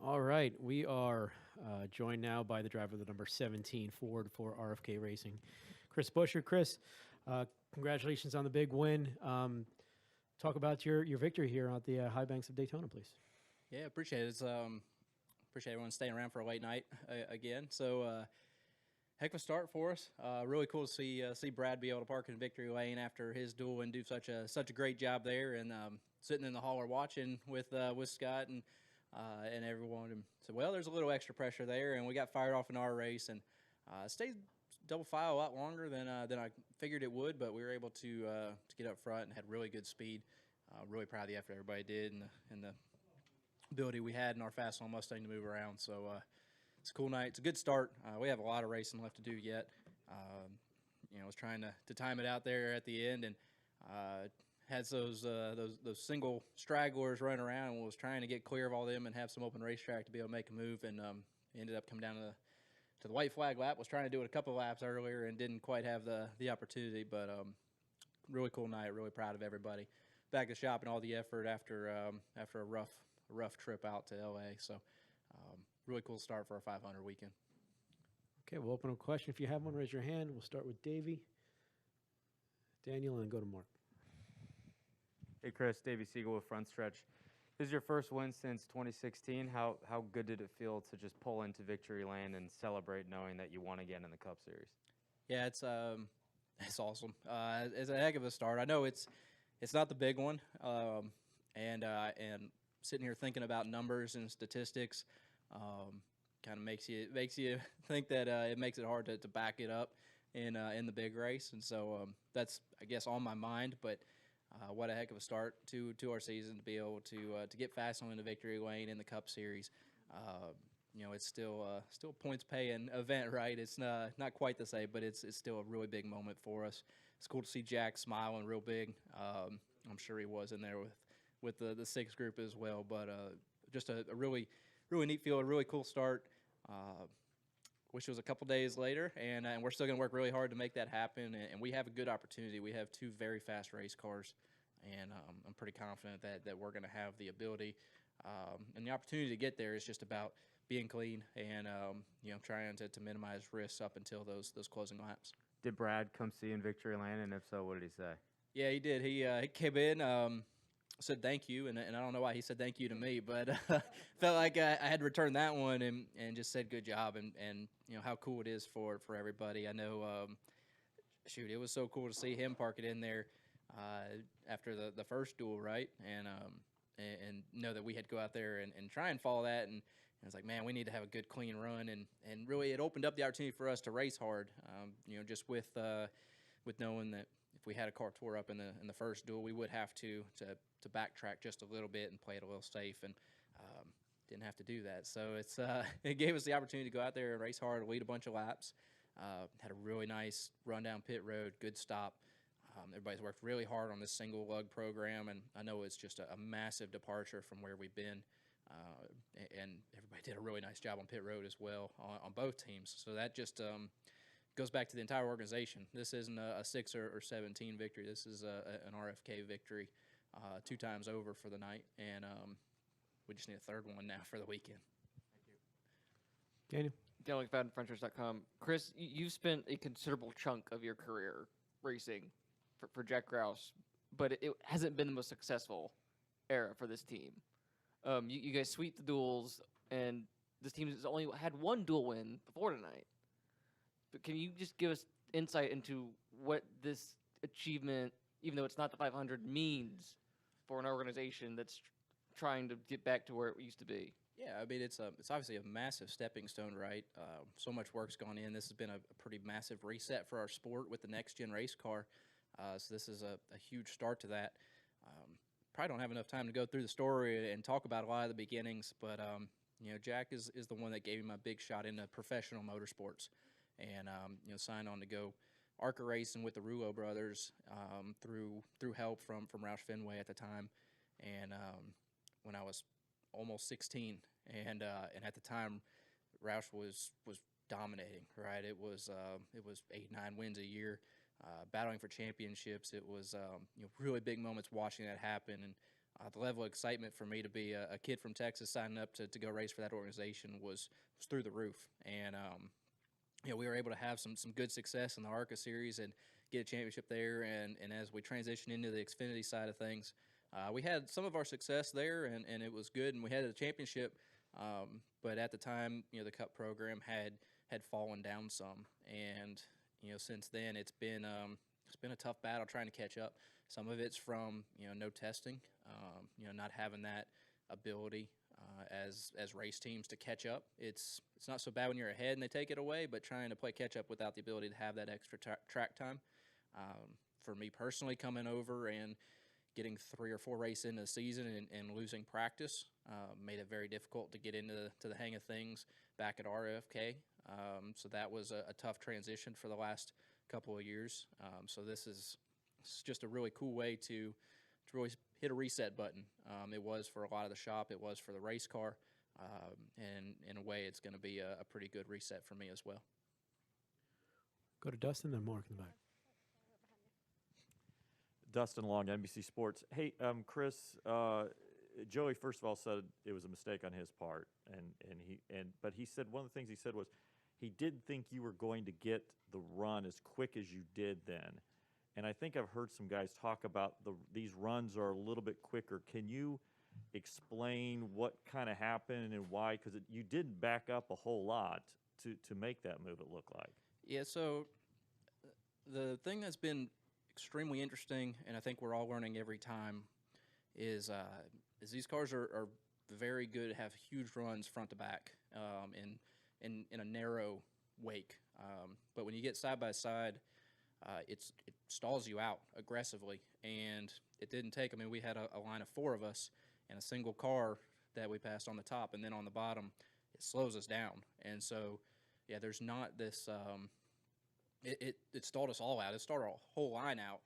All right, we are joined now by the driver of the number 17 Ford for RFK Racing, Chris Buescher. Chris, congratulations on the big win. Talk about your victory here at the high banks of Daytona, please. Yeah, appreciate it. Appreciate everyone staying around for a late night again. So, heck of a start for us. Really cool to see Brad be able to park in victory lane after his duel and do such a great job there. And sitting in the hauler watching with Scott and everyone. And so, well, there's a little extra pressure there, and we got fired off in our race and stayed double file a lot longer than I figured it would. But we were able to get up front and had really good speed. Really proud of the effort everybody did and the ability we had in our fast on Mustang to move around. So it's a cool night. It's a good start. We have a lot of racing left to do yet. I was trying to time it out there at the end and had those single stragglers running around and was trying to get clear of all them and have some open racetrack to be able to make a move, and ended up coming down to the white flag lap. Was trying to do it a couple of laps earlier and didn't quite have the opportunity, but really cool night. Really proud of everybody. Back to shop and all the effort after a rough trip out to LA. So really cool start for our 500 weekend. Okay, we'll open up a question. If you have one, raise your hand. We'll start with Davey, Daniel, and then go to Mark. Hey, Chris, Davey Siegel with Front Stretch. This is your first win since 2016. How good did it feel to just pull into victory lane and celebrate knowing that you won again in the Cup Series? Yeah, it's awesome. It's a heck of a start. I know it's not the big one, and sitting here thinking about numbers and statistics kind of makes you think that it makes it hard to back it up in the big race, and so that's, I guess, on my mind. But what a heck of a start to our season to be able to get fast on the victory lane in the Cup Series. It's still a points paying event, right? It's not quite the same, but it's still a really big moment for us. It's cool to see Jack smiling real big. I'm sure he was in there with the sixth group as well. But just a really neat feel, a really cool start. Wish it was a couple days later, and we're still going to work really hard to make that happen. And we have a good opportunity. We have two very fast race cars, and I'm pretty confident that we're going to have the ability and the opportunity to get there. Is just about being clean and trying to minimize risks up until those closing laps. Did Brad come see you in victory lane, and if so, what did he say? Yeah, he did. He came in. Said thank you, and I don't know why he said thank you to me, but felt like I had returned that one and just said good job, and how cool it is for everybody. I know, it was so cool to see him park it in there after the first duel, right? And know that we had to go out there and try and follow that, and I was like, man, we need to have a good clean run, and really it opened up the opportunity for us to race hard, just with knowing that if we had a car tore up in the first duel, we would have to backtrack just a little bit and play it a little safe, and didn't have to do that. So it gave us the opportunity to go out there and race hard, lead a bunch of laps. Had a really nice run down pit road, good stop. Everybody's worked really hard on this single lug program, and I know it's just a massive departure from where we've been. And everybody did a really nice job on pit road as well on both teams. So that just goes back to the entire organization. This isn't a 6 or 17 victory. This is an RFK victory 2 times over for the night, and we just need a third one now for the weekend. Daniel. Daniel McFadden, Frontstretch.com. Chris, you've spent a considerable chunk of your career racing for Jack Grouse, but it hasn't been the most successful era for this team. You guys sweep the duels, and this team has only had one duel win before tonight. But can you just give us insight into what this achievement, even though it's not the 500, means for an organization that's trying to get back to where it used to be? Yeah, I mean, it's obviously a massive stepping stone, right? So much work's gone in. This has been a pretty massive reset for our sport with the next-gen race car. So this is a huge start to that. Probably don't have enough time to go through the story and talk about a lot of the beginnings, but Jack is the one that gave me my big shot into professional motorsports, and signed on to go ARCA racing with the Rulo brothers through help from Roush Fenway at the time, and when I was almost 16, and at the time Roush was dominating, right? It was 8-9 wins a year. Battling for championships. It was really big moments watching that happen, and the level of excitement for me to be a kid from Texas signing up to go race for that organization was through the roof. And we were able to have some good success in the ARCA series and get a championship there. And as we transition into the Xfinity side of things, we had some of our success there, and it was good, and we had a championship. But at the time, the Cup program had fallen down some, and since then it's been a tough battle trying to catch up. Some of it's from no testing, not having that ability as race teams to catch up. It's not so bad when you're ahead and they take it away, but trying to play catch up without the ability to have that extra track time. For me personally, coming over and getting 3 or 4 races into the season and losing practice made it very difficult to get into the hang of things back at RFK. So that was a tough transition for the last couple of years. So it's just a really cool way to really hit a reset button. It was for a lot of the shop. It was for the race car. And in a way, it's going to be a pretty good reset for me as well. Go to Dustin, then Mark in the back. Dustin Long, NBC Sports. Hey, Chris, Joey first of all said it was a mistake on his part, but he said one of the things he said was he didn't think you were going to get the run as quick as you did then. And I think I've heard some guys talk about these runs are a little bit quicker. Can you explain what kind of happened and why? Because you didn't back up a whole lot to make that move, it looked like. Yeah, so the thing that's been extremely interesting, and I think we're all learning every time, is these cars are very good, have huge runs front to back in a narrow wake. But when you get side by side, it stalls you out aggressively, and it didn't take. I mean, we had a line of 4 of us in a single car that we passed on the top, and then on the bottom, it slows us down. And so, yeah, there's not this. It stalled us all out. It stalled our whole line out.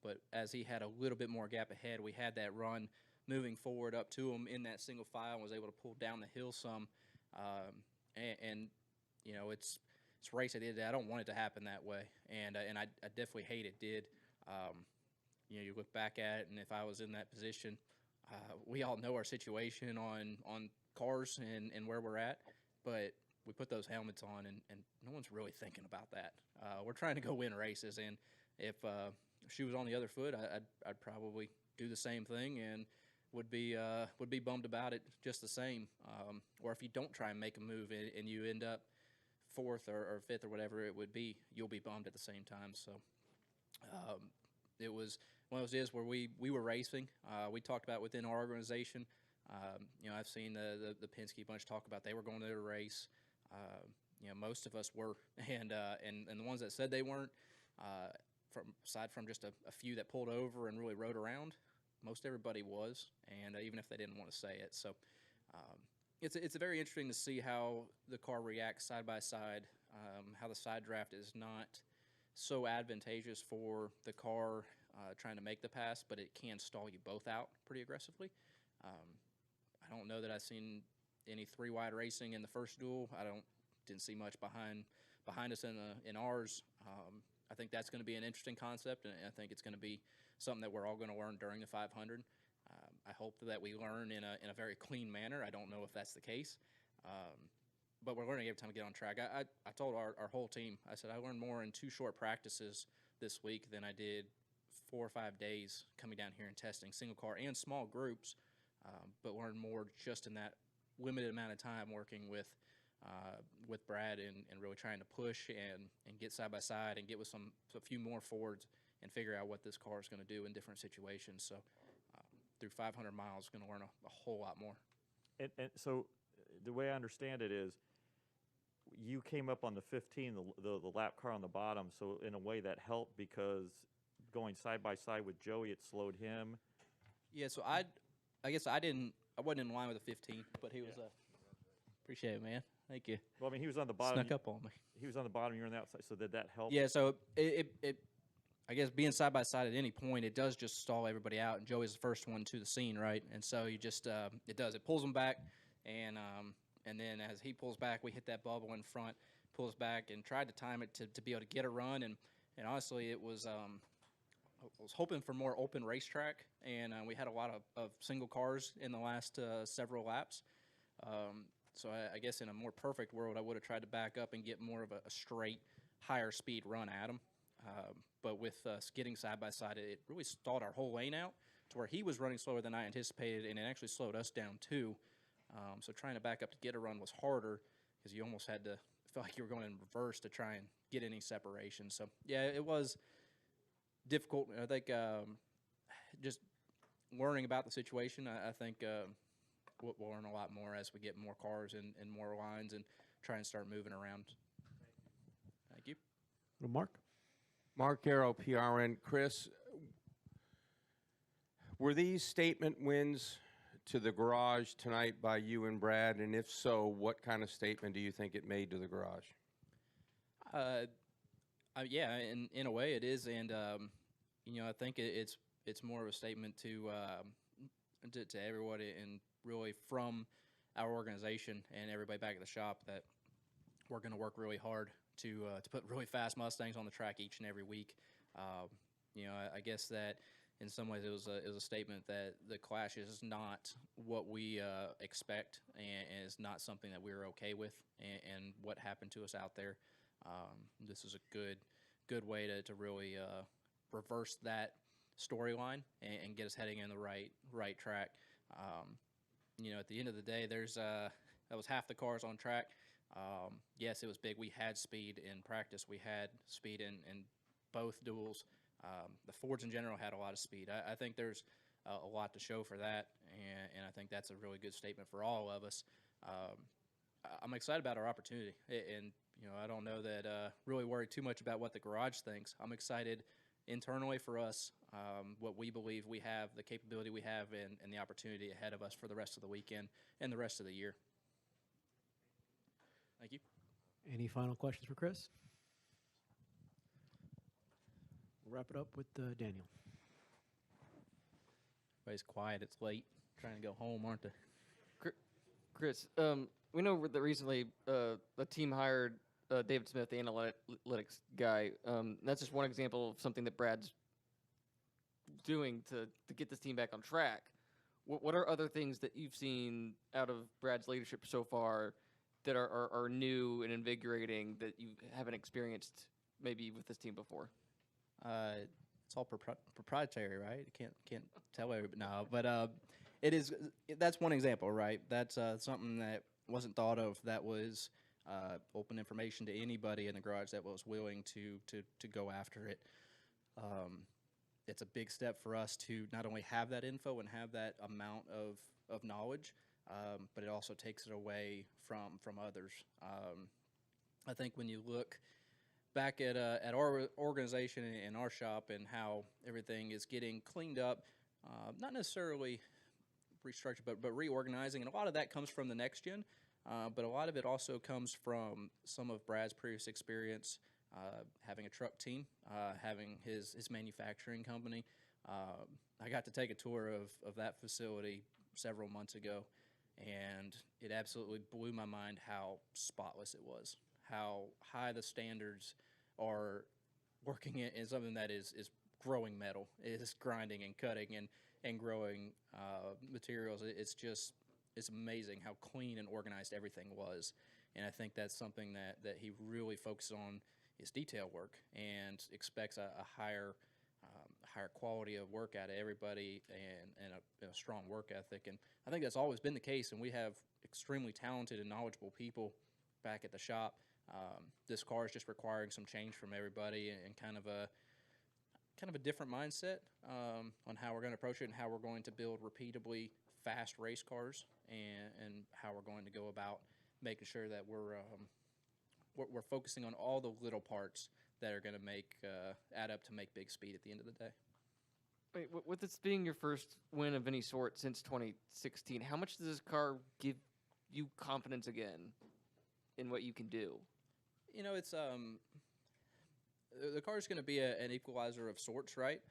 But as he had a little bit more gap ahead, we had that run moving forward up to him in that single file and was able to pull down the hill some. It's a race I did. I don't want it to happen that way, and I definitely hate it did. You look back at it, and if I was in that position, we all know our situation on cars and where we're at, but we put those helmets on, and no one's really thinking about that. We're trying to go win races, and if she was on the other foot, I'd probably do the same thing and would be bummed about it just the same. Or if you don't try and make a move and you end up 4th or 5th or whatever it would be, you'll be bummed at the same time. So it was one of those days where we were racing. We talked about within our organization. I've seen the Penske bunch talk about they were going to their race. Most of us were, and the ones that said they weren't, aside from just a few that pulled over and really rode around, most everybody was, and even if they didn't want to say it. So it's very interesting to see how the car reacts side by side, how the side draft is not so advantageous for the car trying to make the pass, but it can stall you both out pretty aggressively. I don't know that I've seen any 3-wide racing in the first duel. Didn't see much behind us in ours. I think that's going to be an interesting concept, and I think it's going to be something that we're all going to learn during the 500. I hope that we learn in a very clean manner. I don't know if that's the case, but we're learning every time we get on track. I told our whole team, I said I learned more in 2 short practices this week than I did 4 or 5 days coming down here and testing single car and small groups, but learned more just in that limited amount of time working with Brad and really trying to push and get side by side and get with a few more Fords and figure out what this car is going to do in different situations. So through 500 miles, going to learn a whole lot more. And so the way I understand it is you came up on the 15, the lap car on the bottom, so in a way that helped because going side by side with Joey, it slowed him. Yeah, so I guess I wasn't in line with the 15, but he was appreciate it, man. Thank you. Well, I mean, he was on the bottom. Snuck up on me. He was on the bottom. You were on the outside. So did that help? Yeah. So it I guess being side by side at any point, it does just stall everybody out. And Joey's the first one to the scene, right? And so you just it pulls him back, and then as he pulls back, we hit that bubble in front, pulls back, and tried to time it to be able to get a run. And honestly, it was was hoping for more open racetrack, and we had a lot of single cars in the last several laps. So I guess in a more perfect world, I would have tried to back up and get more of a straight, higher speed run at him. But with us getting side by side, it really stalled our whole lane out to where he was running slower than I anticipated, and it actually slowed us down too. So trying to back up to get a run was harder because you almost had to feel like you were going in reverse to try and get any separation. So yeah, it was difficult. I think just learning about the situation, I think we'll learn a lot more as we get more cars and more lines and try and start moving around. Thank you. Well, Mark? Mark Arrow, PRN. Chris, were these statement wins to the garage tonight by you and Brad? And if so, what kind of statement do you think it made to the garage? Yeah, in a way it is, and I think it's more of a statement to everybody, and really from our organization and everybody back at the shop, that we're going to work really hard to put really fast Mustangs on the track each and every week. I guess that in some ways it was a statement that the Clash is not what we expect, and is not something that we're okay with, and what happened to us out there. This is a good way to really reverse that storyline and get us heading in the right track. At the end of the day, that was half the cars on track. Yes, it was big. We had speed in practice. We had speed in both duels. The Fords in general had a lot of speed. I think there's a lot to show for that, and I think that's a really good statement for all of us. I'm excited about our opportunity, and I don't know that really worry too much about what the garage thinks. I'm excited internally for us, what we believe we have, the capability we have, and the opportunity ahead of us for the rest of the weekend and the rest of the year. Thank you. Any final questions for Chris? We'll wrap it up with Daniel. Everybody's quiet. It's late. Trying to go home, aren't they? Chris, we know that recently the team hired David Smith, the analytics guy. That's just one example of something that Brad's doing to get this team back on track. What are other things that you've seen out of Brad's leadership so far that are new and invigorating that you haven't experienced maybe with this team before? It's all proprietary, right? Can't tell everybody. No, but it is. That's one example, right? That's something that wasn't thought of. That was open information to anybody in the garage that was willing to go after it. It's a big step for us to not only have that info and have that amount of knowledge, but it also takes it away from others. I think when you look back at our organization and our shop and how everything is getting cleaned up, not necessarily restructured, but reorganizing, and a lot of that comes from the next gen, but a lot of it also comes from some of Brad's previous experience, having a truck team, having his manufacturing company. I got to take a tour of that facility several months ago, and it absolutely blew my mind how spotless it was, how high the standards are working in something that is growing metal, is grinding and cutting and growing materials. It's amazing how clean and organized everything was, and I think that's something that he really focuses on, is detail work, and expects a higher quality of work out of everybody, and a strong work ethic. And I think that's always been the case, and we have extremely talented and knowledgeable people back at the shop. This car is just requiring some change from everybody, and kind of a different mindset on how we're going to approach it, and how we're going to build repeatably fast race cars, and how we're going to go about making sure that we're focusing on all the little parts that are going to add up to make big speed at the end of the day. Wait, with this being your first win of any sort since 2016, how much does this car give you confidence again in what you can do? It's the car is going to be an equalizer of sorts, right?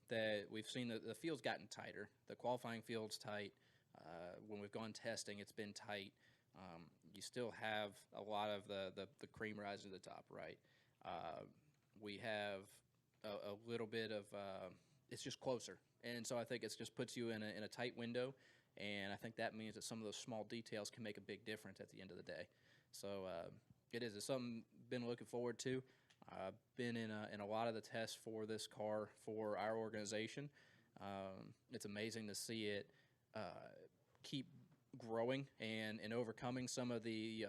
That we've seen the field's gotten tighter. The qualifying field's tight. When we've gone testing, it's been tight. You still have a lot of the cream rising to the top, right? We have a little bit of it's just closer, and so I think it just puts you in a tight window, and I think that means that some of those small details can make a big difference at the end of the day. So it's something been looking forward to. I've been in a lot of the tests for this car for our organization. It's amazing to see it keep growing and overcoming some of the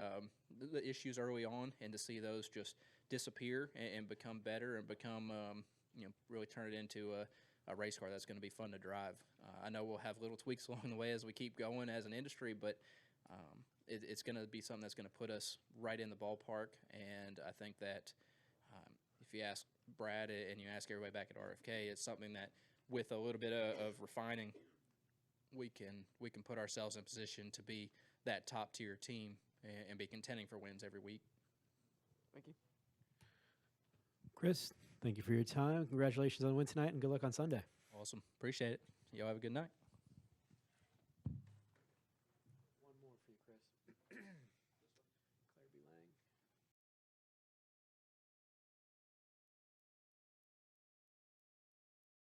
issues early on, and to see those just disappear and become better and become really turn it into a race car that's going to be fun to drive. I know we'll have little tweaks along the way as we keep going as an industry, but it's going to be something that's going to put us right in the ballpark. And I think that if you ask Brad and you ask everybody back at RFK, it's something that with a little bit of refining, we can put ourselves in position to be that top tier team and be contending for wins every week. Thank you. Chris, thank you for your time. Congratulations on the win tonight, and good luck on Sunday. Awesome. Appreciate it. Y'all have a good night.